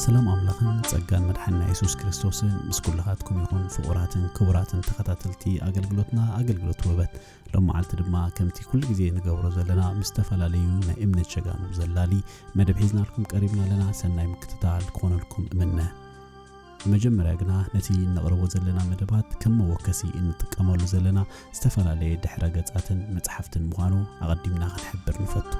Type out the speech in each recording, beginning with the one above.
سلام أملاخن تسجل مدحنا يسوع كريستوس مسكولاتكم يكون فقراتن كبراتن تخطاتلتي أجلجلوت وبت لما عالت دما كمتي كل جزء نجاورو زلنا مستفلا ليو نأمن شجعنا زلالي مدبحيزنا لكم قريبنا لنا سنة مكتتال كون لكم منه مجمع جنا نتي نقرأ زلنا مدبات كم وكسي إن تكمل زلنا استفلا لي دحرجات أتن متحفتن مغانو أقدمنا نحبر نفتو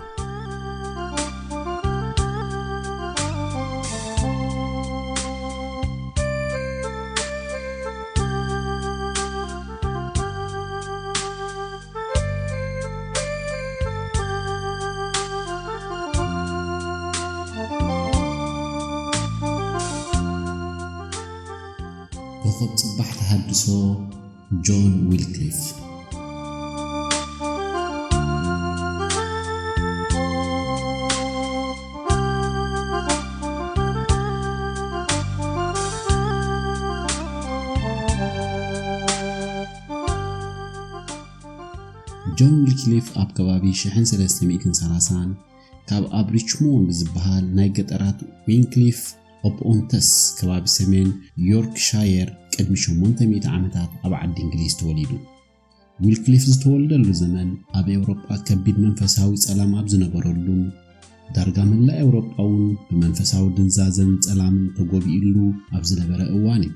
وخب صباح تحدثه جون ويلكليف جون ويلكليف أب كبابي شحن 330 كاب أب ريتشموند زبهال ناي قطرات وينكليف أونتس كباب سمين يوركشاير قدم 800 عامات أب عد إنجليز توليدو ويلكليف زتولدلو زمن أب أوروبا كبيد منفساوي صلام أب زنبرلو دارغا ملا أوروباون بمنفساو دنزازن صلام تغوبيلو أب زنبره أواني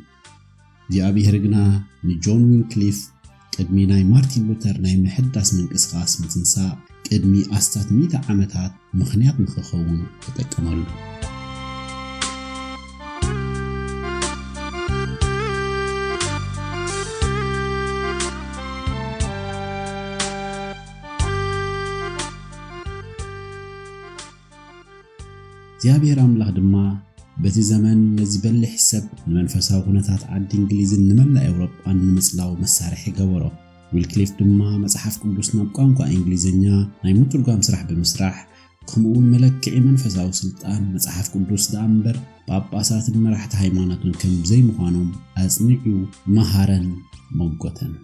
دي أبي هرغنا نجون ويلكليف قدمي ناي مارتين لوتر ناي محدث من قسقاس متنسا قدمي أستات 100 عامات مخنيات مخخون تتقملو እግዚአብሔር አምላክ ድማ በቲ ዘመን ነዚ በልሕ ሰብ ንመንፈሳዊ ኩነታት ዓዲ እንግሊዝን ንመላ ኤውሮጳን ንምጽላው መሳርሒ ገበሮ ዊልክሊፍ ድማ መጽሓፍ ቅዱስ ናብ ቋንቋ እንግሊዝኛ ናይ ምትርጓም ስራሕ ብምስራሕ ከምኡውን መለክዒ መንፈሳዊ ስልጣን መጽሓፍ ቅዱስ ዳእምበር ጳጳሳትን መራሕቲ ሃይማኖትን ከም ዘይምዃኖም ኣጽኒዑ መሃረን መጎተን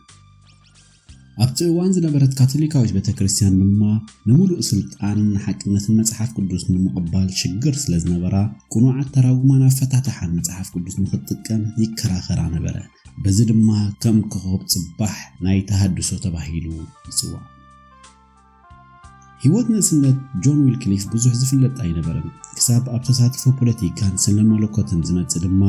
ኣብቲ እዋን ዝነበረት ካቶሊካዊት ቤተክርስትያን ድማ ንሙሉእ ስልጣን ሓቅነትን መጽሓፍ ቅዱስ ንምቕባል ሽግር ስለ ዝነበራ ቁኑዓት ተራጉማን ኣፈታታሓን መጽሓፍ ቅዱስ ንኽትጥቀም ይከራኸራ ነበረ በዚ ድማ ከም ኮኸብ ጽባሕ ናይ ተሃድሶ ተባሂሉ ይጽዋዕ ህይወት ንስነት ጆን ዊልክሊፍ ብዙሕ ዝፍለጥ ኣይነበረን ክሳብ ኣብ ተሳትፎ ፖለቲካን ስነ መለኮትን ዝመጽእ ድማ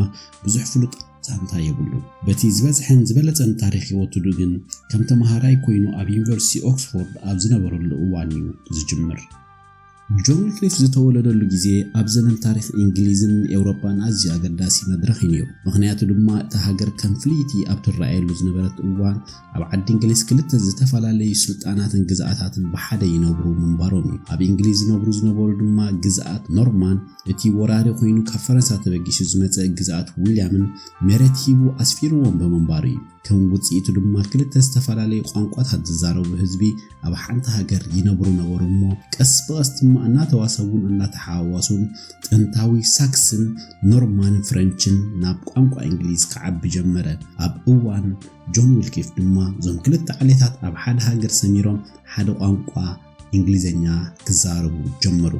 ብዙሕ ፍሉጥ ዛንታ የብሉ በቲ ዝበዝሕን ዝበለጸን ታሪኽ ይወትዱ ግን ከም ተማሃራይ ኮይኑ ኣብ ዩኒቨርሲቲ ኦክስፎርድ ኣብ ዝነበረሉ እዋን እዩ ዝጅምር ጆን ዊልክሊፍ ዝተወለደሉ ግዜ ኣብ ዘመን ታሪኽ እንግሊዝን ኤውሮፓን ኣዝዩ ኣገዳሲ መድረኽ እዩ ምኽንያቱ ድማ እቲ ሃገር ከም ፍልይቲ ኣብ ትረኣየሉ ዝነበረት እዋን ኣብ ዓዲ እንግሊዝ ክልተ ዝተፈላለዩ ስልጣናትን ግዝኣታትን ብሓደ ይነብሩ ምንባሮም እዩ ኣብ እንግሊዝ ዝነበሩ ድማ ግዝኣት ኖርማን እቲ ወራሪ ኮይኑ ካብ ፈረንሳ ተበጊሱ ዝመጸ ግዝኣት ዊልያምን መሬት ሂቡ ኣስፊርዎም ብምንባሩ እዩ ከም ውጽኢቱ ድማ ክልተ ዝተፈላለዩ ቋንቋታት ዝዛረቡ ህዝቢ ኣብ ሓንቲ ሃገር ይነብሩ ነበሩ እሞ ቀስ በቀስ ድማ እናተዋሰቡን እናተሓዋወሱን ጥንታዊ ሳክስን ኖርማን ፍሬንችን ናብ ቋንቋ እንግሊዝ ክዓቢ ጀመረ ኣብ እዋን ጆን ዊልክሊፍ ድማ ዞም ክልተ ዓሌታት ኣብ ሓደ ሃገር ሰሚሮም ሓደ ቋንቋ እንግሊዝኛ ክዛረቡ ጀመሩ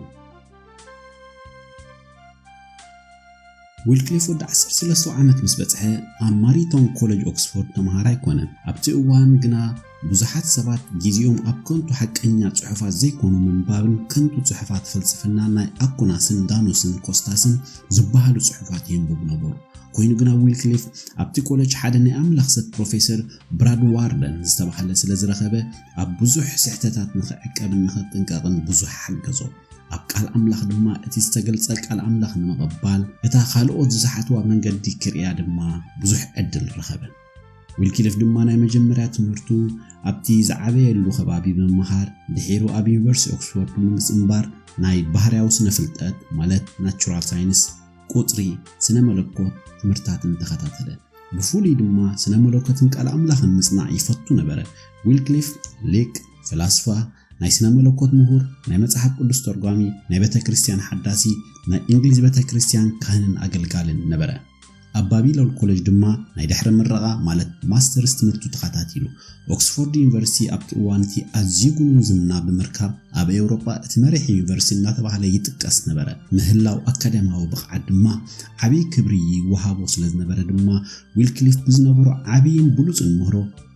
ዊልክሊፍ ወደ 13 ዓመት ምስ በጽሐ ኣብ ማሪቶን ኮሌጅ ኦክስፎርድ ተማሃራይ ኮነ ኣብቲ እዋን ግና ብዙሓት ሰባት ግዚኦም ኣብ ከንቱ ሓቀኛ ጽሑፋት ዘይኮኑ ምንባብን ከንቱ ጽሑፋት ፍልስፍና ናይ ኣኩናስን ዳኖስን ኮስታስን ዝበሃሉ ጽሑፋት የንብቡ ነበሩ ኮይኑ ግና ዊልክሊፍ ኣብቲ ኮሌጅ ሓደ ናይ ኣምላኽ ሰብ ፕሮፌሰር ብራድ ዋርደን ዝተባሃለ ስለ ዝረኸበ ኣብ ብዙሕ ስሕተታት ንኽዕቀብን ንኽጥንቀቕን ብዙሕ ሓገዞ ኣብ ቃል ኣምላኽ ድማ እቲ ዝተገልጸ ቃል ኣምላኽ ንምቕባል እታ ካልኦት ዝሰሓትዋ መንገዲ ክርያ ድማ ብዙሕ ዕድል ረኸበ ዊልክሊፍ ድማ ናይ መጀመርያ ትምህርቱ ኣብቲ ዝዓበየሉ ከባቢ ብምምሃር ድሒሩ ኣብ ዩኒቨርሲቲ ኦክስፎርድ ንምጽንባር ናይ ባህርያዊ ስነ ፍልጠት ማለት ናቹራል ሳይንስ ቁጥሪ ስነ መለኮት ትምህርታትን ተኸታተለ ብፍሉይ ድማ ስነ መለኮትን ቃል ኣምላኽን ምጽናዕ ይፈቱ ነበረ። ዊልክሊፍ ሊቅ ፈላስፋ ናይ ስነ መለኮት ምሁር ናይ መጽሓፍ ቅዱስ ተርጓሚ ናይ ቤተክርስትያን ሓዳሲ ናይ እንግሊዝ ቤተክርስትያን ካህንን ኣገልጋልን ነበረ። ኣብ ባቢሎን ኮሌጅ ድማ ናይ ድሕረ ምረቓ ማለት ማስተርስ ትምህርቱ ተኸታቲሉ ኦክስፎርድ ዩኒቨርሲቲ ኣብቲ እዋንቲ ኣዝዩ ጉኑን ዝና ብምርካብ ኣብ ኤውሮጳ እቲ መሪሕ ዩኒቨርሲቲ እናተባህለ ይጥቀስ ነበረ። ምህላው ኣካዳሚያዊ ብቕዓት ድማ ዓብይ ክብሪ ይወሃቦ ስለ ዝነበረ ድማ ዊልክሊፍ ብዝነበሮ ዓብይን ብሉፅን ምህሮ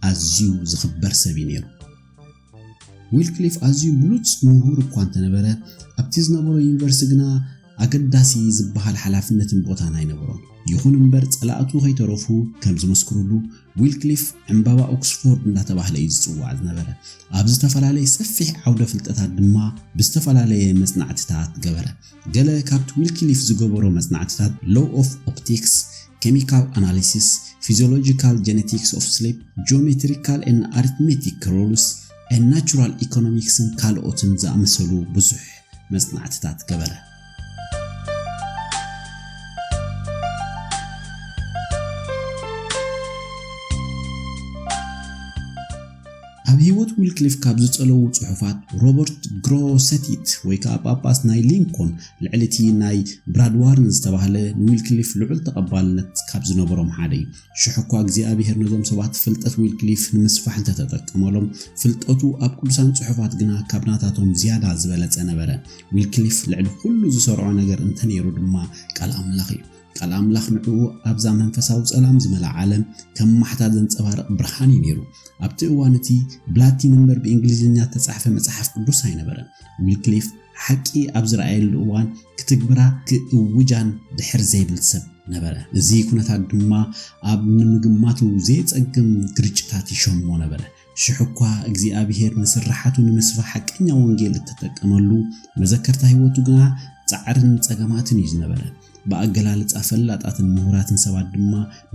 ኣዝዩ ዝኽበር ሰብ እዩ ነይሩ። ዊልክሊፍ ኣዝዩ ብሉፅ ምሁር እኳ እንተነበረ ኣብቲ ዝነበሮ ዩኒቨርሲቲ ግና ኣገዳሲ ዝበሃል ሓላፍነትን ቦታን ኣይነበሮን። ይኹን እምበር ጸላእቱ ከይተረፉ ከም ዝመስክሩሉ ዊልክሊፍ ዕምባባ ኦክስፎርድ እናተባህለ እዩ ዝጽዋዕ ዝነበረ። ኣብ ዝተፈላለየ ሰፊሕ ዓውደ ፍልጠታት ድማ ብዝተፈላለየ መጽናዕትታት ገበረ። ገለ ካብቲ ዊልክሊፍ ዝገበሮ መጽናዕትታት ሎው ኦፍ ኦፕቲክስ፣ ኬሚካል ኣናሊሲስ፣ ፊዚዮሎጂካል ጄኔቲክስ ኦፍ ስሊፕ፣ ጂኦሜትሪካል ኤንድ አሪትሜቲክ ሩልስ ኤንድ ናቹራል ኢኮኖሚክስን ካልኦትን ዝኣመሰሉ ብዙሕ መጽናዕትታት ገበረ። ኣብ ህይወት ዊልክሊፍ ካብ ዝጸለዉ ጽሑፋት ሮበርት ግሮሰቲት ወይ ከዓ ጳጳስ ናይ ሊንኮን ልዕልቲ ናይ ብራድዋርን ዝተባህለ ንዊልክሊፍ ልዑል ተቐባልነት ካብ ዝነበሮም ሓደ እዩ። ሽሕኳ እግዚኣብሔር ነዞም ሰባት ፍልጠት ዊልክሊፍ ንምስፋሕ እንተተጠቀመሎም ፍልጠቱ ኣብ ቅዱሳን ጽሑፋት ግና ካብ ናታቶም ዝያዳ ዝበለጸ ነበረ። ዊልክሊፍ ልዕሊ ኩሉ ዝሰርዖ ነገር እንተነይሩ ድማ ቃል ኣምላኽ እዩ። ቃል ኣምላኽ ንዕኡ ኣብዛ መንፈሳዊ ጸላም ዝመልአ ዓለም ከም ማሕታት ዘንጸባርቕ ብርሃን እዩ ነይሩ። ኣብቲ እዋን እቲ ብላቲን እምበር ብእንግሊዝኛ ተጻሕፈ መጽሓፍ ቅዱስ ኣይነበረን። ዊልክሊፍ ሓቂ ኣብ ዝረኣየሉ እዋን ክትግብራ ክእውጃን ድሕር ዘይብል ሰብ ነበረ። እዚ ኩነታት ድማ ኣብ ንምግማቱ ዘይጸግም ግርጭታት ይሸምዎ ነበረ። ሽሕኳ እግዚኣብሔር ንስራሓቱ ንምስፋሕ ሓቀኛ ወንጌል እተጠቀመሉ መዘከርታ ህይወቱ ግና ጻዕርን ጸገማትን እዩ ዝነበረ። በአገላለጻ ፈላጣትን ምሁራትን ሰባት ድማ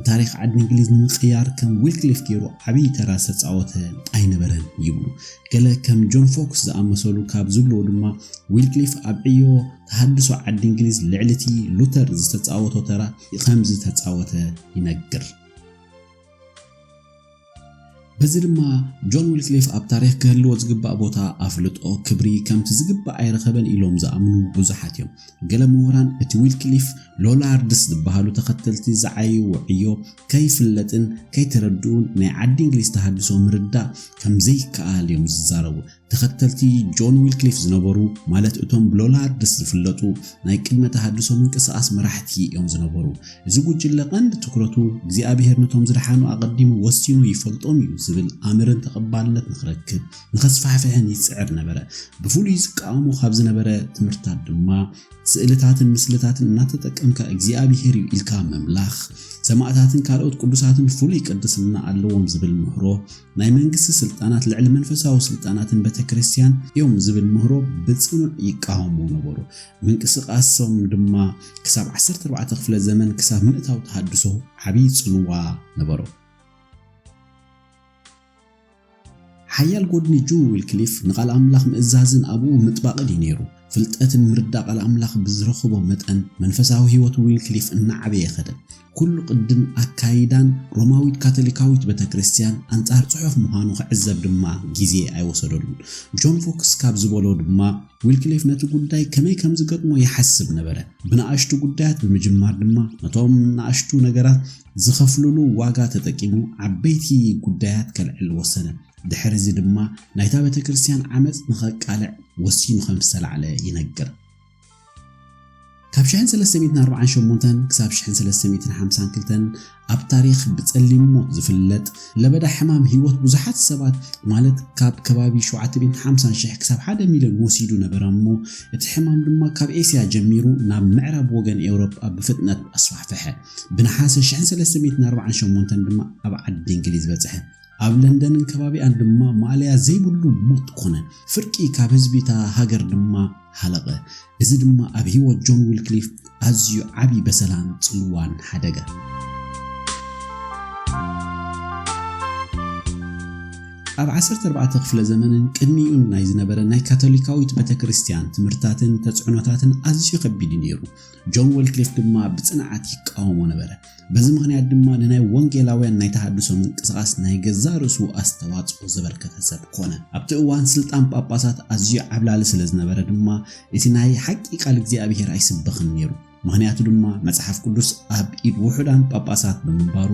ታሪክ ዓዲ እንግሊዝ ንምቅያር ከም ዊልክሊፍ ገይሩ ዓብይ ተራ ዝተጻወተ ኣይነበረን ይብሉ። ገለ ከም ጆን ፎክስ ዝኣመሰሉ ካብ ዝብሉ ድማ ዊልክሊፍ ኣብ ዕዮ ተሃድሶ ዓዲ እንግሊዝ ልዕልቲ ሉተር ዝተጻወቶ ተራ ከም ዝተጻወተ ይነግር። በዚ ድማ ጆን ዊልክሊፍ ኣብ ታሪክ ክህልዎ ዝግባእ ቦታ ኣፍልጦ ክብሪ ከምቲ ዝግባእ ኣይረኸበን ኢሎም ዝኣምኑ ብዙሓት እዮም። ገለ ምሁራን እቲ ዊልክሊፍ ሎላርድስ ዝበሃሉ ተኸተልቲ ዝዓዩ ዕዮ ከይፍለጥን ከይተረድኡን ናይ ዓዲ እንግሊዝ ተሃድሶ ምርዳእ ከም ዘይከኣል እዮም ዝዛረቡ። ተኸተልቲ ጆን ዊልክሊፍ ዝነበሩ ማለት እቶም ብሎላርድስ ዝፍለጡ ናይ ቅድመ ተሃድሶ ምንቅስቓስ መራሕቲ እዮም ዝነበሩ። እዚ ጉጅለ ቀንዲ ትኩረቱ እግዚኣብሔር ነቶም ዝደሓኑ ኣቐዲሙ ወሲኑ ይፈልጦም እዩ ዝብል ኣምርን ተቐባልነት ንኽረክብ ንኸስፋሕፍሕን ይጽዕር ነበረ። ብፍሉይ ዝቃወሙ ካብ ዝነበረ ትምህርታት ድማ ስእልታትን ምስልታትን እናተጠቀምካ እግዚኣብሔር እዩ ኢልካ መምላኽ፣ ሰማዕታትን ካልኦት ቅዱሳትን ፍሉይ ቅድስና ኣለዎም ዝብል ምህሮ፣ ናይ መንግስቲ ስልጣናት ልዕሊ መንፈሳዊ ስልጣናትን ቤተክርስትያን እዮም ዝብል ምህሮ ብጽኑዕ ይቃወሙ ነበሩ። ምንቅስቓሶም ድማ ክሳብ 14 ክፍለ ዘመን ክሳብ ምእታው ተሃድሶ ዓብይ ጽልዋ ነበሩ። ሓያል ጎድኒ ጆን ዊልክሊፍ ንቃል ኣምላኽ ምእዛዝን ኣብኡ ምጥባቕን ነይሩ። ፍልጠትን ምርዳእ ቃል ኣምላኽ ብዝረኽቦ መጠን መንፈሳዊ ህይወት ዊልክሊፍ እናዓበየ ኸደ። ኩሉ ቅድን ኣካይዳን ሮማዊት ካቶሊካዊት ቤተክርስትያን ኣንጻር ጽሑፍ ምዃኑ ክዕዘብ ድማ ግዜ ኣይወሰደሉን። ጆን ፎክስ ካብ ዝበሎ ድማ ዊልክሊፍ ነቲ ጉዳይ ከመይ ከም ዝገጥሞ ይሓስብ ነበረ። ብናኣሽቱ ጉዳያት ብምጅማር ድማ ነቶም ናኣሽቱ ነገራት ዝኸፍልሉ ዋጋ ተጠቂሙ ዓበይቲ ጉዳያት ከልዕል ወሰነ። ድሕሪ እዚ ድማ ናይታ ቤተክርስትያን ዓመፅ ንኸቃልዕ ወሲኑ ከም ዝተላዕለ ይነግር። ካብ 1348 ክሳብ 1352 ኣብ ታሪክ ብጸሊም ሞት ዝፍለጥ ለበዳ ሕማም ህይወት ብዙሓት ሰባት ማለት ካብ ከባቢ 750,000 ክሳብ 1 ሚልዮን ወሲዱ ነበረ እሞ እቲ ሕማም ድማ ካብ ኤስያ ጀሚሩ ናብ ምዕራብ ወገን ኤውሮጳ ብፍጥነት ኣስፋሕፈሐ። ብነሓሰ 1348 ድማ ኣብ ዓዲ እንግሊዝ በጽሐ። ኣብ ለንደንን ከባቢኣን ድማ ማልያ ዘይብሉ ሞት ኮነ። ፍርቂ ካብ ህዝቢታ ሃገር ድማ ሃለቐ። እዚ ድማ ኣብ ህይወት ጆን ዊልክሊፍ ኣዝዩ ዓብይ በሰላም ጽልዋን ሓደገ። ኣብ 14 ክፍለ ዘመንን ቅድሚኡን ናይ ዝነበረ ናይ ካቶሊካዊት ቤተክርስትያን ትምህርታትን ተጽዕኖታትን ኣዝዩ ከቢድ ነይሩ። ጆን ዌልክሊፍ ድማ ብጽንዓት ይቃወሞ ነበረ። በዚ ምኽንያት ድማ ንናይ ወንጌላውያን ናይ ተሃድሶ ምንቅስቓስ ናይ ገዛ ርእሱ ኣስተዋጽኦ ዘበርከተ ሰብ ኮነ። ኣብቲ እዋን ስልጣን ጳጳሳት ኣዝዩ ዓብላሊ ስለ ዝነበረ ድማ እቲ ናይ ሓቂ ቃል እግዚኣብሔር ኣይስበኽን ነይሩ። ምክንያቱ ድማ መጽሓፍ ቅዱስ ኣብ ኢድ ውሑዳን ጳጳሳት ብምንባሩ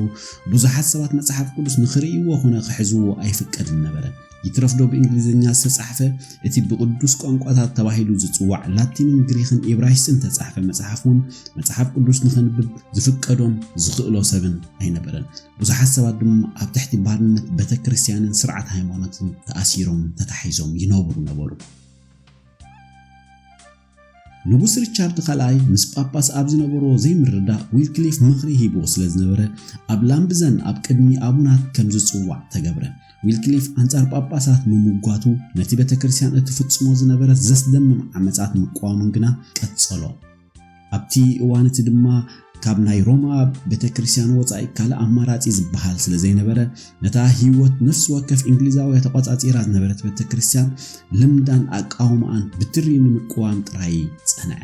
ብዙሓት ሰባት መጽሓፍ ቅዱስ ንኽርእይዎ ኾነ ክሕዝዎ ኣይፍቀድን ነበረ። ይትረፍዶ ብእንግሊዝኛ ዝተጻሕፈ እቲ ብቅዱስ ቋንቋታት ተባሂሉ ዝጽዋዕ ላቲንን ግሪክን ዕብራይስጥን ተጻሕፈ መጽሓፉን መጽሓፍ ቅዱስ ንኽንብብ ዝፍቀዶም ዝኽእሎ ሰብን ኣይነበረን። ብዙሓት ሰባት ድማ ኣብ ትሕቲ ባርነት ቤተክርስትያንን ስርዓት ሃይማኖትን ተኣሲሮም ተታሒዞም ይነብሩ ነበሩ። ንጉስ ሪቻርድ ካልኣይ ምስ ጳጳስ ኣብ ዝነበሮ ዘይምርዳእ ዊልክሊፍ ምኽሪ ሂቦ ስለ ዝነበረ ኣብ ላምብዘን ኣብ ቅድሚ ኣቡናት ከም ዝጽዋዕ ተገብረ። ዊልክሊፍ አንጻር ጳጳሳት ምምጓቱ ነቲ ቤተክርስትያን እትፍጽሞ ዝነበረ ዘስደምም ዓመጻት ምቋምን ግና ቀጸሎ። ኣብቲ እዋን እቲ ድማ ካብ ናይ ሮማ ቤተክርስትያን ወጻኢ ካልእ ኣማራጺ ዝበሃል ስለ ዘይነበረ ነታ ህይወት ነፍሲ ወከፍ እንግሊዛዊ ተቆጻጺራ ዝነበረት ቤተክርስትያን ልምዳን ኣቃውማን ብትሪ ንምቅዋም ጥራይ ጸንዐ።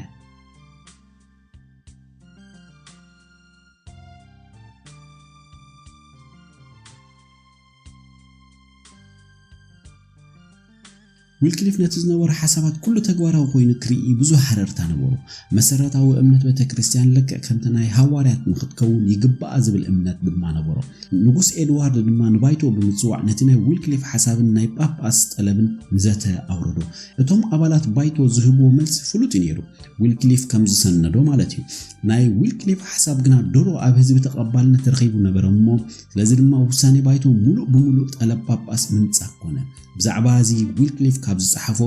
ዊልክሊፍ ነቲ ዝነበሩ ሓሳባት ኩሉ ተግባራዊ ኮይኑ ክርኢ ብዙሕ ሓረርታ ነበሩ። መሰረታዊ እምነት ቤተክርስትያን ልክዕ ከምቲ ናይ ሃዋርያት ንኽትከውን ይግባእ ዝብል እምነት ድማ ነበሮ። ንጉስ ኤድዋርድ ድማ ንባይቶ ብምጽዋዕ ነቲ ናይ ዊልክሊፍ ሓሳብን ናይ ጳጳስ ጠለብን ዘተ ኣውረዶ። እቶም ኣባላት ባይቶ ዝህብዎ መልሲ ፍሉጥ ነይሩ። ዊልክሊፍ ከም ዝሰነዶ ማለት እዩ። ናይ ዊልክሊፍ ሓሳብ ግና ድሮ ኣብ ህዝቢ ተቐባልነት ረኺቡ ነበረ እሞ ስለዚ ድማ ውሳኔ ባይቶ ሙሉእ ብምሉእ ጠለብ ጳጳስ ምንጻፍ ኮነ። ብዛዕባ እዚ ዊልክሊፍ ካብ ዝጸሓፎ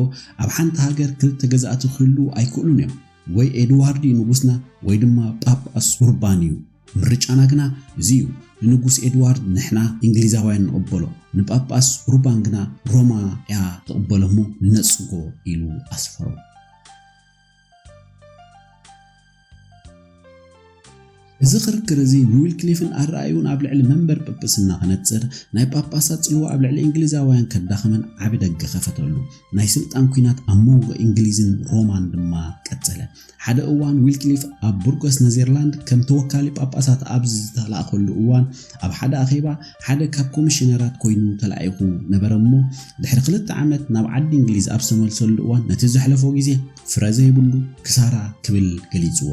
ኣብ ሓንቲ ሃገር ክልተ ገዛእቲ ክህሉ ኣይክእሉን እዮም። ወይ ኤድዋርድ ንጉስና ወይ ድማ ጳጳስ ኡርባን እዩ። ምርጫና ግና እዚ እዩ። ንጉስ ኤድዋርድ ንሕና እንግሊዛውያን ንቕበሎ፣ ንጳጳስ ኡርባን ግና ሮማ እያ ትቕበሎ እሞ ንነጽጎ ኢሉ ኣስፈሮ። እዚ ክርክር እዚ ንዊልክሊፍን ኣረኣዩን ኣብ ልዕሊ መንበር ጵጵስና ክነጽር ናይ ጳጳሳት ጽልዋ ኣብ ልዕሊ እንግሊዛውያን ከዳኸመን ዓቢ ደገ ከፈተሉ። ናይ ስልጣን ኩናት ኣብ መንጎ እንግሊዝን ሮማን ድማ ቀጸለ። ሓደ እዋን ዊልክሊፍ ኣብ ቡርጎስ ኔዘርላንድ ከም ተወካሊ ጳጳሳት ኣብ ዝተላእኸሉ እዋን ኣብ ሓደ ኣኼባ ሓደ ካብ ኮሚሽነራት ኮይኑ ተላኢኹ ነበረ እሞ ድሕሪ 2 ዓመት ናብ ዓዲ እንግሊዝ ኣብ ዝተመልሰሉ እዋን ነቲ ዘሕለፎ ግዜ ፍረ ዘይብሉ ክሳራ ክብል ገሊጽዎ።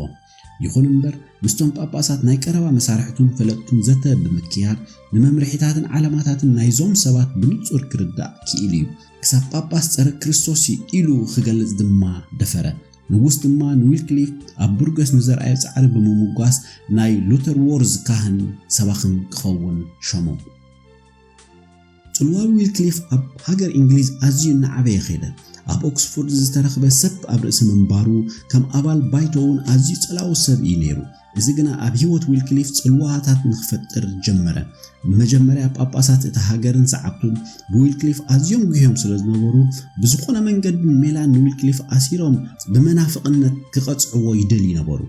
ይኹን እምበር ምስቶም ጳጳሳት ናይ ቀረባ መሳርሕቱን ፈለጥቱን ዘተ ብምክያድ ንመምርሒታትን ዓላማታትን ናይዞም ሰባት ብንጹር ክርዳእ ክኢሉ እዩ። ክሳብ ጳጳስ ጸረ ክርስቶስ ኢሉ ክገልጽ ድማ ደፈረ። ንጉስ ድማ ንዊልክሊፍ ኣብ ቡርጎስ ንዘርኣዮ ጻዕሪ ብምምጓስ ናይ ሉተር ዎርዝ ካህን ሰባኽን ክኸውን ሾሞ። ጽልዋ ዊልክሊፍ ኣብ ሃገር እንግሊዝ ኣዝዩ እናዓበየ ኸይደ። ኣብ ኦክስፎርድ ዝተረኽበ ሰብ ኣብ ርእሲ ምንባሩ ከም ኣባል ባይቶውን ኣዝዩ ጸላዊ ሰብ እዩ ነይሩ። እዚ ግና ኣብ ህይወት ዊልክሊፍ ጽልዋታት ንኽፈጥር ጀመረ። መጀመርያ ጳጳሳት እቲ ሃገርን ሰዓብቱን ብዊልክሊፍ ኣዝዮም ጉህዮም ስለ ዝነበሩ ብዝኾነ መንገዲ ሜላን ንዊልክሊፍ ኣሲሮም ብመናፍቕነት ክቐጽዕዎ ይደልዩ ነበሩ።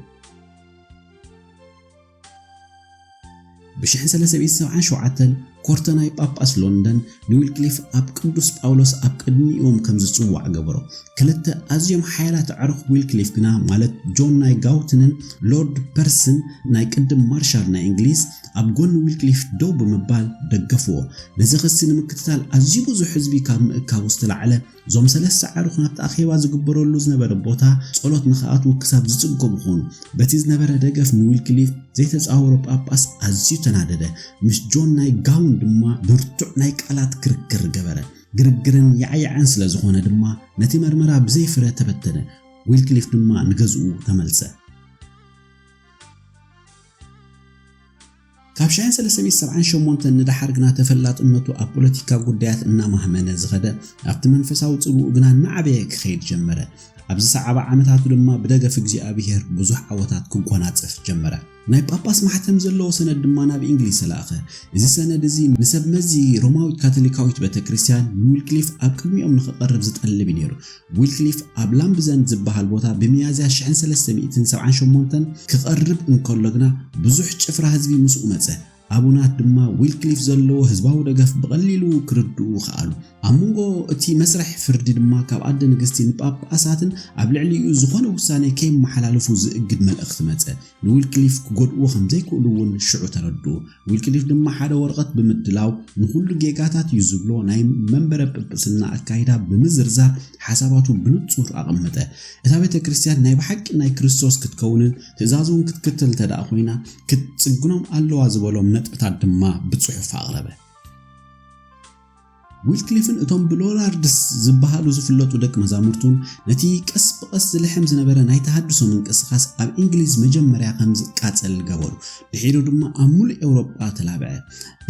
ብ1377 ኮርተናይ ጳጳስ ሎንደን ንዊልክሊፍ ኣብ ቅዱስ ጳውሎስ ኣብ ቅድሚኦም ከም ዝጽዋዕ ገበሮ። ክልተ ኣዝዮም ሓያላት ኣዕሩኽ ዊልክሊፍ ግና ማለት ጆን ናይ ጋውትንን ሎርድ ፐርስን ናይ ቅድም ማርሻል ናይ እንግሊዝ ኣብ ጎኒ ዊልክሊፍ ደው ብምባል ደገፍዎ። ነዚ ክሲ ንምክትታል ኣዝዩ ብዙሕ ህዝቢ ካብ ምእካቡ ዝተላዕለ እዞም 3 ኣዕሩኽ ናብቲ ኣኼባ ዝግበረሉ ዝነበረ ቦታ ጸሎት ንኽኣትዉ ክሳብ ዝጽገሙ ኾኑ። በቲ ዝነበረ ደገፍ ንዊልክሊፍ ዘይተጻወሮ ጳጳስ ኣዝዩ ተናደደ። ምስ ጆን ናይ ጋውን ድማ ብርቱዕ ናይ ቃላት ክርክር ገበረ። ግርግርን ያዕያዕን ስለ ዝኾነ ድማ ነቲ መርመራ ብዘይፍረ ተበተነ። ዊልክሊፍ ድማ ንገዝኡ ተመልሰ። ካብ 1378 ንድሓር ግና ተፈላጥነቱ ኣብ ፖለቲካ ጉዳያት እናማህመነ ዝኸደ ኣብቲ መንፈሳዊ ጽልኡ ግና እናዓበየ ክኸይድ ጀመረ። ኣብዚ ሰዓባ ዓመታቱ ድማ ብደገፍ እግዚኣብሔር ብዙሕ ዓወታት ክጎናጽፍ ጀመረ። ናይ ጳጳስ ማሕተም ዘለዎ ሰነድ ድማ ናብ እንግሊዝ ተላእኸ። እዚ ሰነድ እዚ ንሰብ መዚ ሮማዊት ካቶሊካዊት ቤተክርስትያን ንዊልክሊፍ ኣብ ቅድሚኦም ንኽቐርብ ዝጠልብ ነይሩ። ዊልክሊፍ ኣብ ላምብዘን ዝበሃል ቦታ ብሚያዝያ 1378 ክቐርብ እንከሎ ግና ብዙሕ ጭፍራ ህዝቢ ምስኡ መጸ። ኣቡናት ድማ ዊልክሊፍ ዘለዎ ህዝባዊ ደገፍ ብቐሊሉ ክርድኡ ኸኣሉ ኣብ መንጎ እቲ መስርሕ ፍርዲ ድማ ካብ ኣደ ንግስቲ ንጳጳሳትን ኣብ ልዕሊኡ ዝኾነ ውሳኔ ከይመሓላለፉ ዝእግድ መልእኽቲ መጸ ንዊልክሊፍ ክጎድእዎ ከም ዘይክእሉ እውን ሽዑ ተረድኡ ዊልክሊፍ ድማ ሓደ ወረቐት ብምድላው ንኩሉ ጌጋታት እዩ ዝብሎ ናይ መንበረ ጵጵስና ኣካይዳ ብምዝርዛር ሓሳባቱ ብንጹር ኣቐመጠ እታ ቤተ ክርስቲያን ናይ ብሓቂ ናይ ክርስቶስ ክትከውንን ትእዛዙን ክትክተል ተዳኣ ኮይና ክትጽግኖም ኣለዋ ዝበሎም ነጥብታት ድማ ብጽሑፍ ኣቕረበ ዊልክሊፍን እቶም ብሎላርድስ ዝበሃሉ ዝፍለጡ ደቂ መዛሙርቱን ነቲ ቀስ ብቐስ ዝልሕም ዝነበረ ናይ ተሃድሶ ምንቅስቓስ ኣብ እንግሊዝ መጀመርያ ከም ዝቃጸል ገበሩ ድሒሩ ድማ ኣብ ሙሉእ ኤውሮጳ ተላብዐ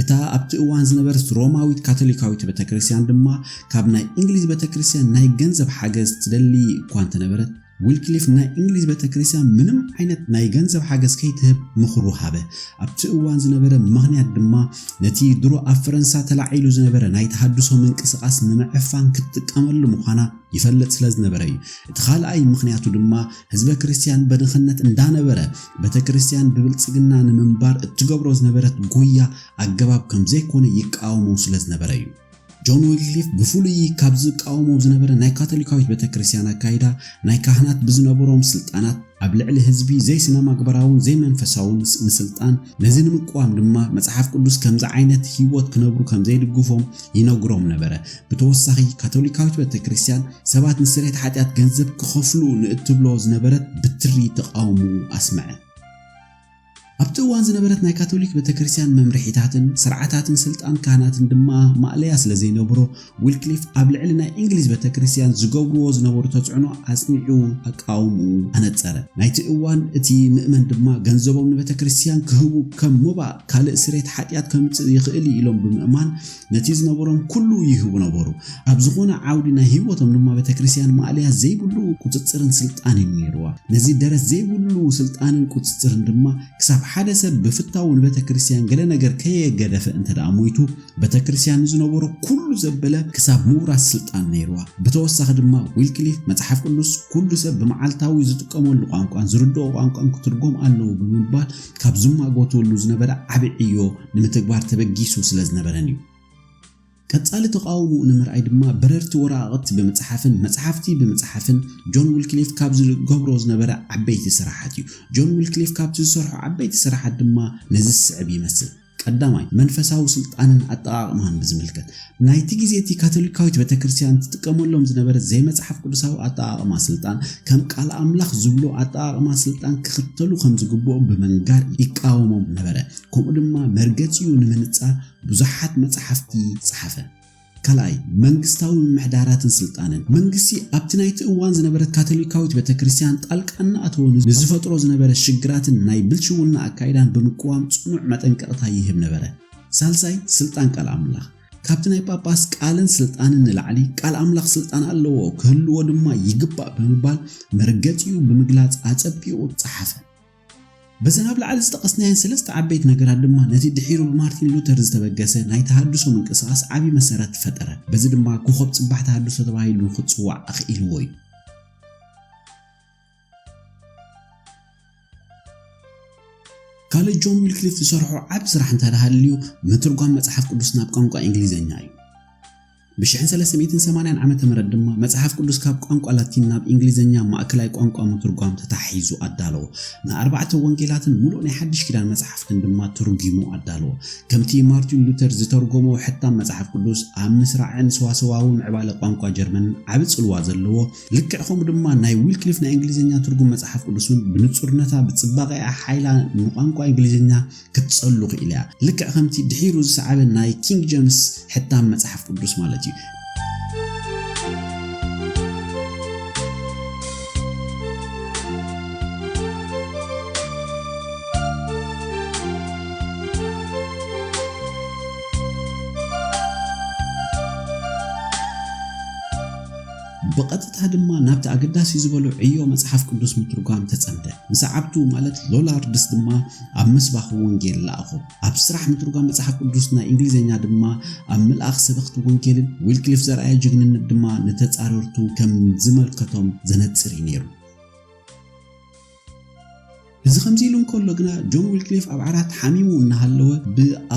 እታ ኣብቲ እዋን ዝነበረት ሮማዊት ካቶሊካዊት ቤተክርስትያን ድማ ካብ ናይ እንግሊዝ ቤተክርስትያን ናይ ገንዘብ ሓገዝ ትደሊ እኳ እንተነበረት ዊልክሊፍ ናይ እንግሊዝ ቤተክርስትያን ምንም ዓይነት ናይ ገንዘብ ሓገዝ ከይትህብ ምኽሩ ሃበ ኣብቲ እዋን ዝነበረ ምኽንያት ድማ ነቲ ድሮ ኣብ ፈረንሳ ተላዒሉ ዝነበረ ናይ ተሃድሶ ምንቅስቓስ ንምዕፋን ክትጥቀመሉ ምዃና ይፈልጥ ስለ ዝነበረ እዩ እቲ ካልኣይ ምኽንያቱ ድማ ህዝበ ክርስቲያን በድኽነት እንዳነበረ ቤተክርስትያን ብብልጽግና ንምንባር እትገብሮ ዝነበረት ጎያ ኣገባብ ከም ዘይኮነ ይቃወሙ ስለ ዝነበረ እዩ ጆን ዊልክሊፍ ብፍሉይ ካብ ዝቃወሙ ዝነበረ ናይ ካቶሊካዊት ቤተክርስትያን ኣካይዳ ናይ ካህናት ብዝነበሮም ስልጣናት ኣብ ልዕሊ ህዝቢ ዘይስነ ምግባራውን ዘይመንፈሳውን ንስልጣን ነዚ ንምቋም ድማ መጽሓፍ ቅዱስ ከምዚ ዓይነት ህይወት ክነብሩ ከም ዘይድግፎም ይነግሮም ነበረ ብተወሳኺ ካቶሊካዊት ቤተክርስትያን ሰባት ንስርየት ኃጢአት ገንዘብ ክኸፍሉ ንእትብሎ ዝነበረት ብትሪ ተቃውሙ ኣስመዐ ኣብቲ እዋን ዝነበረት ናይ ካቶሊክ ቤተክርስትያን መምርሒታትን ስርዓታትን ስልጣን ካህናትን ድማ ማዕለያ ስለ ዘይነበሮ ዊልክሊፍ ኣብ ልዕሊ ናይ እንግሊዝ ቤተክርስትያን ዝገብርዎ ዝነበሩ ተጽዕኖ ኣጽኒዑ ኣቃውሙ ኣነጸረ ናይቲ እዋን እቲ ምእመን ድማ ገንዘቦም ንቤተክርስትያን ክህቡ ከም ሞባእ ካልእ ስርየት ኃጢአት ከምጽእ ይኽእል ኢሎም ብምእማን ነቲ ዝነበሮም ኩሉ ይህቡ ነበሩ ኣብ ዝኾነ ዓውዲ ናይ ህይወቶም ድማ ቤተክርስትያን ማዕለያ ዘይብሉ ቁጽጽርን ስልጣንን ነይርዋ ነዚ ደረስ ዘይብሉ ስልጣንን ቁጽጽርን ድማ ክሳብ ሓደ ሰብ ብፍታውን ቤተክርስትያን ገለ ነገር ከየገደፈ እንተደኣ ሞይቱ ቤተክርስትያን ዝነበሮ ኩሉ ዘበለ ክሳብ ምውራስ ስልጣን ነይርዋ ብተወሳኺ ድማ ዊልክሊፍ መጽሓፍ ቅዱስ ኩሉ ሰብ ብመዓልታዊ ዝጥቀመሉ ቋንቋን ዝርድኦ ቋንቋን ክትርጎም ኣለዎ ብምባል ካብ ዝማጎትሉ ዝነበረ ዓብዕዮ ንምትግባር ተበጊሱ ስለ ዝነበረን እዩ ቀጻሊ ተቃውሙ ንምርኣይ ድማ በረርቲ ወራቐት መጽሓፍቲ በመጽሓፍን ጆን ዊልክሊፍ ካብ ዝገብሮ ዝነበረ ዓበይቲ ስራሓት እዩ ጆን ዊልክሊፍ ካብ ዝሰርሖ ዓበይቲ ስራሓት ድማ ነዚ ስዕብ ይመስል ቀዳማይ መንፈሳዊ ስልጣንን ኣጠቃቅማን ብዝምልከት ናይቲ ግዜ እቲ ካቶሊካዊት ቤተክርስትያን ትጥቀመሎም ዝነበረ ዘይ መጽሓፍ ቅዱሳዊ ኣጠቃቅማ ስልጣን ከም ቃል ኣምላኽ ዝብሎ ኣጠቃቅማ ስልጣን ክኽተሉ ከም ዝግብኦ ብመንጋር ይቃወሞም ነበረ ከምኡ ድማ መርገጺኡ ንምንጻር ብዙሓት መጽሓፍቲ ጸሓፈ ካልኣይ መንግስታዊ ምሕዳራትን ስልጣንን መንግስቲ ኣብቲ ናይቲ እዋን ዝነበረት ካቶሊካዊት ቤተክርስትያን ጣልቃና ኣተወኑ ንዝፈጥሮ ዝነበረ ሽግራትን ናይ ብልሽውና ኣካይዳን ብምቅዋም ጽኑዕ መጠንቀቕታ ይህብ ነበረ ሳልሳይ ስልጣን ቃል ኣምላኽ ካብቲ ናይ ጳጳስ ቃልን ስልጣንን ንላዕሊ ቃል ኣምላኽ ስልጣን ኣለዎ ክህልዎ ድማ ይግባእ ብምባል መርገጺኡ ብምግላጽ ኣጸቢቑ ጸሓፈ በዘናብ ለዓል ዝተቐስናየን ሰለስተ ዓበይት ነገራት ድማ ነቲ ድሒሩ ብማርቲን ሉተር ዝተበገሰ ናይ ተሃድሶ ምንቅስቓስ ዓብይ መሰረት ፈጠረ በዚ ድማ ኮኸብ ጽባሕ ተሃድሶ ተባሂሉ ክጽዋዕ ኣኽኢልዎ እዩ ካልእ ጆን ዊልክሊፍ ዝሰርሖ ዓብ ስራሕ እንተዳሃልዩ ምትርጓም መጽሓፍ ቅዱስ ናብ ቋንቋ እንግሊዝኛ እዩ ብ1380 ዓመተ ምህረት ድማ መጽሓፍ ቅዱስ ካብ ቋንቋ ላቲን ናብ እንግሊዝኛ ማእከላይ ቋንቋ ምትርጓም ተታሒዙ ኣዳለዎ ንኣርባዕተ ወንጌላትን ሙሉእ ናይ ሓድሽ ኪዳን መጽሓፍትን ድማ ተርጉሙ ኣዳለዎ ከምቲ ማርቲን ሉተር ዝተርጎሞ ሕታም መጽሓፍ ቅዱስ ኣብ ምስራዕን ሰዋሰዋዊ ምዕባለ ቋንቋ ጀርመን ዓብ ጽልዋ ዘለዎ ልክዕ ከምኡ ድማ ናይ ዊልክሊፍ ናይ እንግሊዝኛ ትርጉም መጽሓፍ ቅዱስን ብንጹርነታ ብጽባቐኣ ሓይላ ንቋንቋ እንግሊዝኛ ክትጸሉ ኽኢላ ልክዕ ከምቲ ድሒሩ ዝሰዓበ ናይ ኪንግ ጄምስ ሕታም መጽሓፍ ቅዱስ ማለት እዩ በቀጥታ ድማ ናብቲ ኣገዳሲ ዝበሉ ዕዮ መጽሓፍ ቅዱስ ምትርጓም ተጸምደ ንሰዓብቱ ማለት ሎላርድስ ድማ ኣብ ምስባኽ ወንጌል ለኣኹ ኣብ ስራሕ ምትርጓም መጽሓፍ ቅዱስ ናይ እንግሊዝኛ ድማ ኣብ መልኣኽ ሰበኽቲ ወንጌልን ዊልክሊፍ ዘርኣየ ጅግንነት ድማ ንተጻረርቱ ከም ዝመልከቶም ዘነጽር ነይሩ እዚ ከምዚ ኢሉ እንከሎ ግና ጆን ዊልክሊፍ ኣብ ዓራት ሓሚሙ እናሃለወ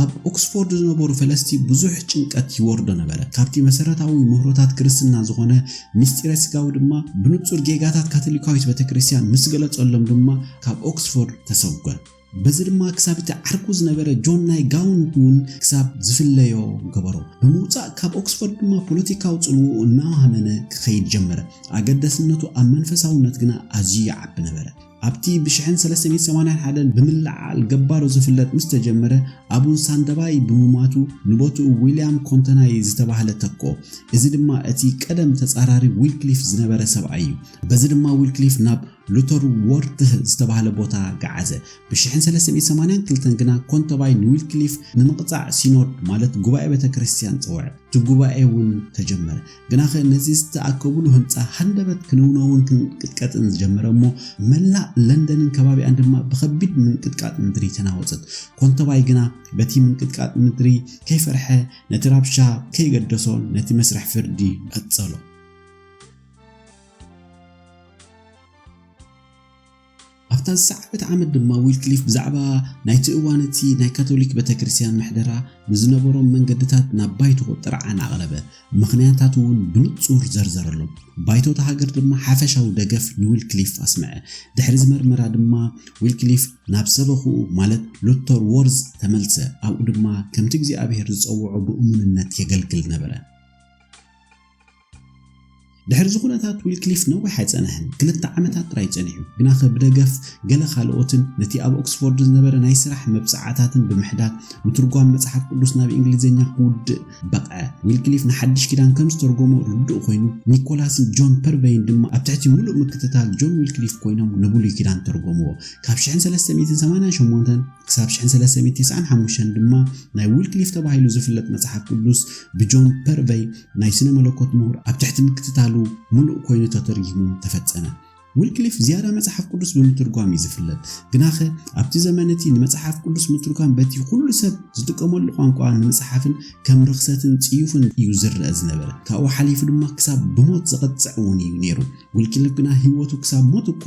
ኣብ ኦክስፎርድ ዝነበሩ ፈለስቲ ብዙሕ ጭንቀት ይወርዶ ነበረ። ካብቲ መሰረታዊ ምህሮታት ክርስትና ዝኾነ ምስጢረ ስጋዊ ድማ ብንጹር ጌጋታት ካቶሊካዊት ቤተክርስትያን ምስ ገለጸሎም ድማ ካብ ኦክስፎርድ ተሰውጓል። በዚ ድማ ክሳብ እቲ ዓርኩ ዝነበረ ጆን ናይ ጋውን እውን ክሳብ ዝፍለዮ ገበሮ። ብምውፃእ ካብ ኦክስፎርድ ድማ ፖለቲካዊ ጽልውኡ እናሃመነ ክኸይድ ጀመረ። ኣገዳስነቱ ኣብ መንፈሳውነት ግና ኣዝዩ ይዓቢ ነበረ። ኣብቲ ብ1381 ብምልዓል ገባሮ ዝፍለጥ ምስ ተጀመረ ኣቡን ሳንደባይ ብምማቱ ንቦቱ ዊልያም ኮንተናይ ዝተባሃለ ተኮ። እዚ ድማ እቲ ቀደም ተጻራሪ ዊልክሊፍ ዝነበረ ሰብኣይ እዩ። በዚ ድማ ዊልክሊፍ ናብ ሉተር ወርት ዝተባሃለ ቦታ ገዓዘ። ብ1382 ግና ኮንተባይ ዊልክሊፍ ንምቕጻዕ ሲኖድ ማለት ጉባኤ ቤተክርስትያን ጽውዕ ጉባኤ እውን ተጀመረ። ግና ነዚ ዝተኣከቡሉ ህንጻ ሃንደበት ክንውነውን ክንቅጥቀጥን ዝጀመረ እሞ መላእ ለንደንን ከባቢኣን ድማ ብከቢድ ምንቅጥቃጥ ምድሪ ተናወፀት። ኮንተባይ ግና በቲ ምንቅጥቃጥ ምድሪ ከይፈርሐ ነቲ ራብሻ ከይገደሶን ነቲ መስርሕ ፍርዲ ቀጸሎ። ኣብታ ሰዓበት ዓመት ድማ ዊልክሊፍ ብዛዕባ ናይቲ እዋነቲ ናይ ካቶሊክ ቤተክርስትያን መሕደራ ብዝነበሮም መንገድታት ናብ ባይቶ ጥርዓን ኣቕረበ። ምኽንያታት እውን ብንጹር ዘርዘረሎም። ባይቶታ ሃገር ድማ ሓፈሻዊ ደገፍ ንዊልክሊፍ ኣስምዐ። ድሕሪ ዝመርመራ ድማ ዊልክሊፍ ናብ ሰበኹኡ ማለት ሉተር ወርዝ ተመልሰ። ኣብኡ ድማ ከምቲ እግዚኣብሔር ዝፀውዖ ብእሙንነት የገልግል ነበረ። ድሕሪ ዝኹነታት ዊልክሊፍ ነዊሕ ኣይጸንሐን። 2 ዓመታት ጥራይ ጸኒሑ። ግና ብደገፍ ገለ ካልኦትን ነቲ ኣብ ኦክስፎርድ ዝነበረ ናይ ስራሕ መብጻዕታትን ብምሕዳግ ምትርጓም መጽሓፍ ቅዱስ ናብ እንግሊዝኛ ክውድእ በቕዐ። ዊልክሊፍ ንሓድሽ ኪዳን ከም ዝተርጎሞ ርዱእ ኮይኑ ኒኮላስን ጆን ፐርቬይን ድማ ኣብ ትሕቲ ሙሉእ ምክትታል ጆን ዊልክሊፍ ኮይኖም ንብሉይ ኪዳን ተርጎምዎ። ካብ 1388 ክሳብ 1395 ድማ ናይ ዊልክሊፍ ተባሂሉ ዝፍለጥ መጽሓፍ ቅዱስ ብጆን ፐርቬይ ናይ ስነ መለኮት ምሁር ኣብ ትሕቲ ምክትታሉ ሙሉእ ኮይኑ ተተርጊሙ ተፈጸመ። ዊልክሊፍ ዝያዳ መጽሓፍ ቅዱስ ብምትርጓም ዝፍለጥ። ግናኸ ኣብቲ ዘመነቲ ንመጽሓፍ ቅዱስ ምትርጓም በቲ ኩሉ ሰብ ዝጥቀመሉ ቋንቋ ንምጽሓፍን ከም ርክሰትን ጽዩፍን እዩ ዝረአ ዝነበረ። ካብኡ ሓሊፉ ድማ ክሳብ ብሞት ዘቐጽዕ እውን እዩ ነይሩ። ዊልክሊፍ ግና ህይወቱ ክሳብ ሞት እኳ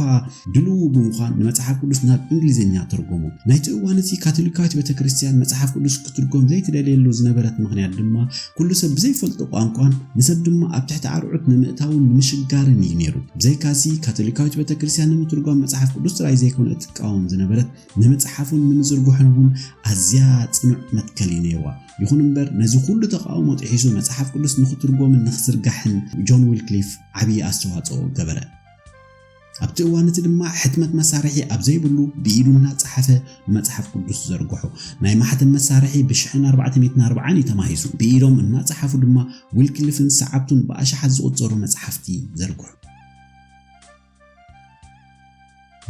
ድልው ብምዃን ንመጽሓፍ ቅዱስ ናብ እንግሊዝኛ ተርጎሙ። ናይቲ እዋነቲ ካቶሊካዊት ቤተክርስትያን መጽሓፍ ቅዱስ ክትርጎም ዘይትደልየሉ ዝነበረት ምኽንያት ድማ ኩሉ ሰብ ብዘይፈልጦ ቋንቋን ንሰብ ድማ ኣብ ትሕቲ ዓርዑት ንምእታውን ንምሽጋርን እዩ ነይሩ። ብዘይካዚ ካቶሊካዊት ቤተክርስትያን ንምትርጓም መጽሓፍ ቅዱስ ጥራይ ዘይኮነ እትቃወም ዝነበረት ንምጽሓፉን ንምዝርጉሕን እውን ኣዝያ ጽኑዕ መትከል ነይርዋ። ይኹን እምበር ነዚ ኩሉ ተቃውሞ ጥሒሱ መጽሓፍ ቅዱስ ንኽትርጎምን ንኽስርጋሕን ጆን ዊልክሊፍ ዓብዪ ኣስተዋጽኦ ገበረ። ኣብቲ እዋነቲ ድማ ሕትመት መሳርሒ ኣብ ዘይብሉ ብኢዱ እናጸሓፈ መጽሓፍ ቅዱስ ዘርግሑ። ናይ ማሕተም መሳርሒ ብ1440 እዩ ተማሂዙ። ብኢዶም እናጸሓፉ ድማ ዊልክሊፍን ሰዓብቱን ብኣሽሓት ዝቁጸሩ መጽሓፍቲ ዘርግሑ።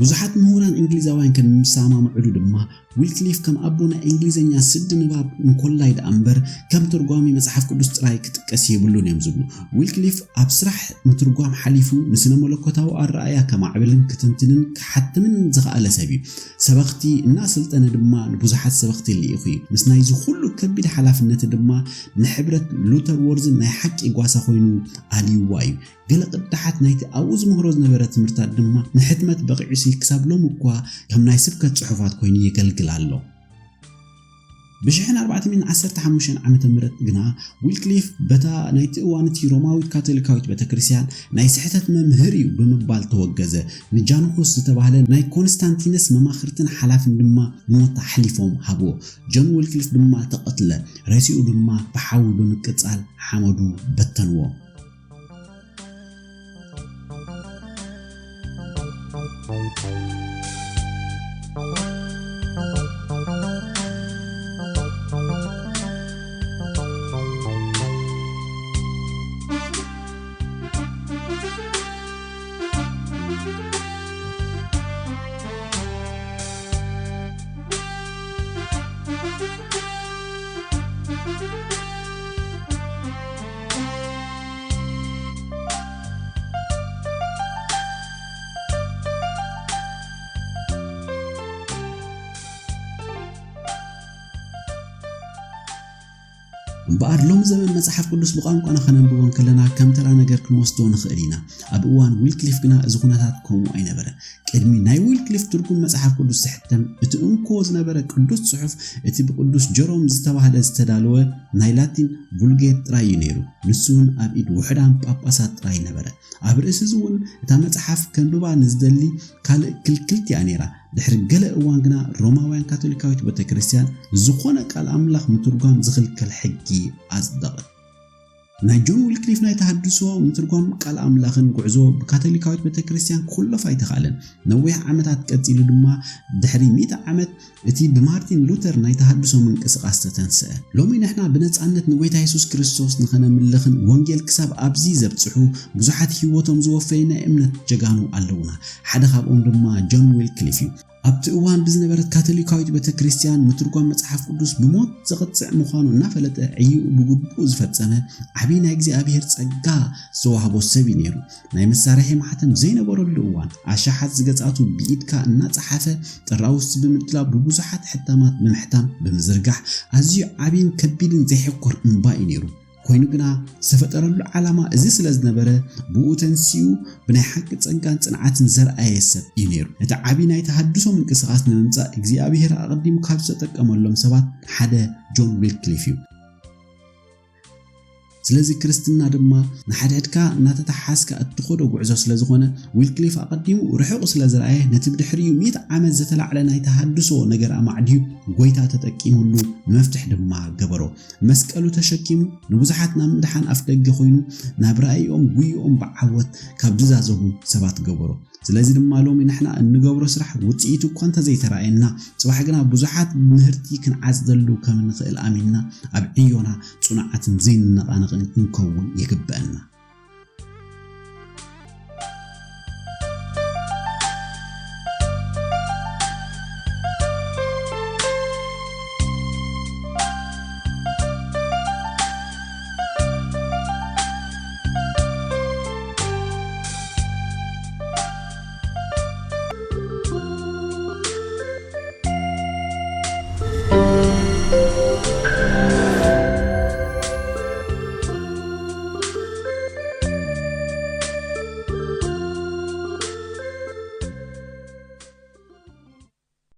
ብዙሓት ምሁራን እንግሊዛውያን ከምሰማምዑሉ ድማ ዊልክሊፍ ከም ኣቦና እንግሊዝኛ ስድ ንባብ እንኮላይ ዳ እምበር ከም ትርጓሚ መጽሓፍ ቅዱስ ጥራይ ክጥቀስ የብሉን እዮም ዝብሉ። ዊልክሊፍ ኣብ ስራሕ ምትርጓም ሓሊፉ ንስነ መለኮታዊ ኣረኣያ ከማዕብልን ክትንትንን ክሓትምን ዝኽኣለ ሰብ እዩ። ሰበኽቲ እናሰልጠነ ድማ ንብዙሓት ሰበኽቲ ልኢኹ እዩ። ምስ ናይዚ ኩሉ ከቢድ ሓላፍነት ድማ ንሕብረት ሉተር ወርዝን ናይ ሓቂ ጓሳ ኮይኑ ኣልይዋ እዩ። ገለ ቅድሓት ናይቲ ኣብኡ ዝምህሮ ዝነበረ ትምህርታት ድማ ንሕትመት በቂዑሲ ክሳብ ሎሚ እኳ ከም ናይ ስብከት ጽሑፋት ኮይኑ የገልግል ኣሎ። ብ1415 ዓመተ ምህረት ግና ዊልክሊፍ በታ ናይቲ እዋነቲ ሮማዊት ካቶሊካዊት ቤተክርስትያን ናይ ስሕተት መምህር እዩ ብምባል ተወገዘ። ንጃንኩስ ዝተባሃለ ናይ ኮንስታንቲነስ መማኽርትን ሓላፍን ድማ ሞት ሓሊፎም ሃብዎ። ጆን ዊልክሊፍ ድማ ተቐትለ። ረሲኡ ድማ ብሓዊ ብምቅጻል ሓመዱ በተንዎ። እምበኣር ሎም ዘመን መጽሓፍ ቅዱስ ብቋንቋና ከነንብቦን ከለና ከም ተራ ነገር ክንወስዶ ንኽእል ኢና። ኣብ እዋን ዊልክሊፍ ግና እዚ ኩነታት ከምኡ ኣይነበረን። ቅድሚ ናይ ዊልክሊፍ ትርጉም መጽሓፍ ቅዱስ ዝሕተም እቲ እንኮ ዝነበረ ቅዱስ ጽሑፍ እቲ ብቅዱስ ጀሮም ዝተባህለ ዝተዳለወ ናይ ላቲን ቡልጌት ጥራይ እዩ ነይሩ። ንሱን ኣብ ኢድ ውሕዳን ጳጳሳት ጥራይ ነበረ። ኣብ ርእሲ እውን እታ መጽሓፍ ከንብባ ንዝደሊ ካልእ ክልክልቲያ ነይራ። ድሕሪ ገለ እዋን ግና ሮማውያን ካቶሊካዊት ቤተክርስትያን ዝኾነ ቃል ኣምላኽ ምትርጓም ዝኽልከል ሕጊ ኣጽደቐት። ናይ ጆን ዊልክሊፍ ናይ ተሐድሶ ምትርጓም ቃል ኣምላኽን ጉዕዞ ብካቶሊካዊት ቤተክርስትያን ክሕለፍ ኣይተኻለን። ነዊሕ ዓመታት ቀፂሉ ድማ ድሕሪ 100 ዓመት እቲ ብማርቲን ሉተር ናይ ተሐድሶ ምንቅስቓስ ተተንስአ። ሎሚ ንሕና ብነጻነት ንጎይታ ኢየሱስ ክርስቶስ ንኸነምልኽን ወንጌል ክሳብ ኣብዚ ዘብጽሑ ብዙሓት ህይወቶም ዝወፈዩ ናይ እምነት ጀጋኑ ኣለውና። ሓደ ካብኦም ድማ ጆን ዊልክሊፍ እዩ። ኣብቲ እዋን ብዝነበረት ካቶሊካዊት ቤተክርስትያን ምትርጓም መጽሓፍ ቅዱስ ብሞት ዘቕጽዕ ምዃኑ እናፈለጠ ዕይኡ ብግቡእ ዝፈጸመ ዓብይ ናይ እግዚኣብሔር ጸጋ ዝወሃቦ ሰብ ነይሩ። ናይ መሳርሒ ማሕተም ዘይነበረሉ እዋን ኣሻሓት ዝገጻቱ ብኢድካ እናጸሓፈ ጥራውስ ብምድላው ብብዙሓት ሕታማት ብምሕታም ብምዝርጋሕ ኣዝዩ ዓብይን ከቢድን ዘይሕኮር እምባ እዩ ነይሩ። ኮይኑ ግና ዝተፈጠረሉ ዓላማ እዚ ስለ ዝነበረ ብኡ ተንሲኡ ብናይ ሓቂ ጸጋን ጽንዓትን ዘርአየ ሰብ እዩ ነይሩ። እቲ ዓብይ ናይ ተሐድሶ ምንቅስቓስ ንምምጻእ እግዚኣብሔር ኣቐዲሙ ካብ ዝተጠቀመሎም ሰባት ሓደ ጆን ዊልክሊፍ እዩ። ስለዚ ክርስትና ድማ ንሓድሕድካ እናተተሓስካ እትኸዶ ጉዕዞ ስለ ዝኾነ ዊልክሊፍ ኣቐዲሙ ርሑቕ ስለ ዝረኣየ ነቲ ብድሕሪኡ 100 ዓመት ዝተላዕለ ናይ ተሐድሶ ነገር ኣማዕድዩ ጎይታ ተጠቂሙሉ መፍትሕ ድማ ገበሮ። መስቀሉ ተሸኪሙ ንብዙሓት ናብ ምድሓን ኣፍ ደገ ኮይኑ ናብ ራእዮም ጉይኦም ብዓወት ካብ ድዛዘቡ ሰባት ገበሮ። ስለዚ ድማ ሎሚ ንሕና እንገብሮ ስራሕ ውጽኢቱ እኳ እንተዘይተራእየና ጽባሕ ግና ብዙሓት ምህርቲ ክንዓጽደሉ ከም ንኽእል ኣሚንና ኣብ ዕዮና ጽኑዓትን ዘይንነቓነቕን ክንከውን ይግበአና።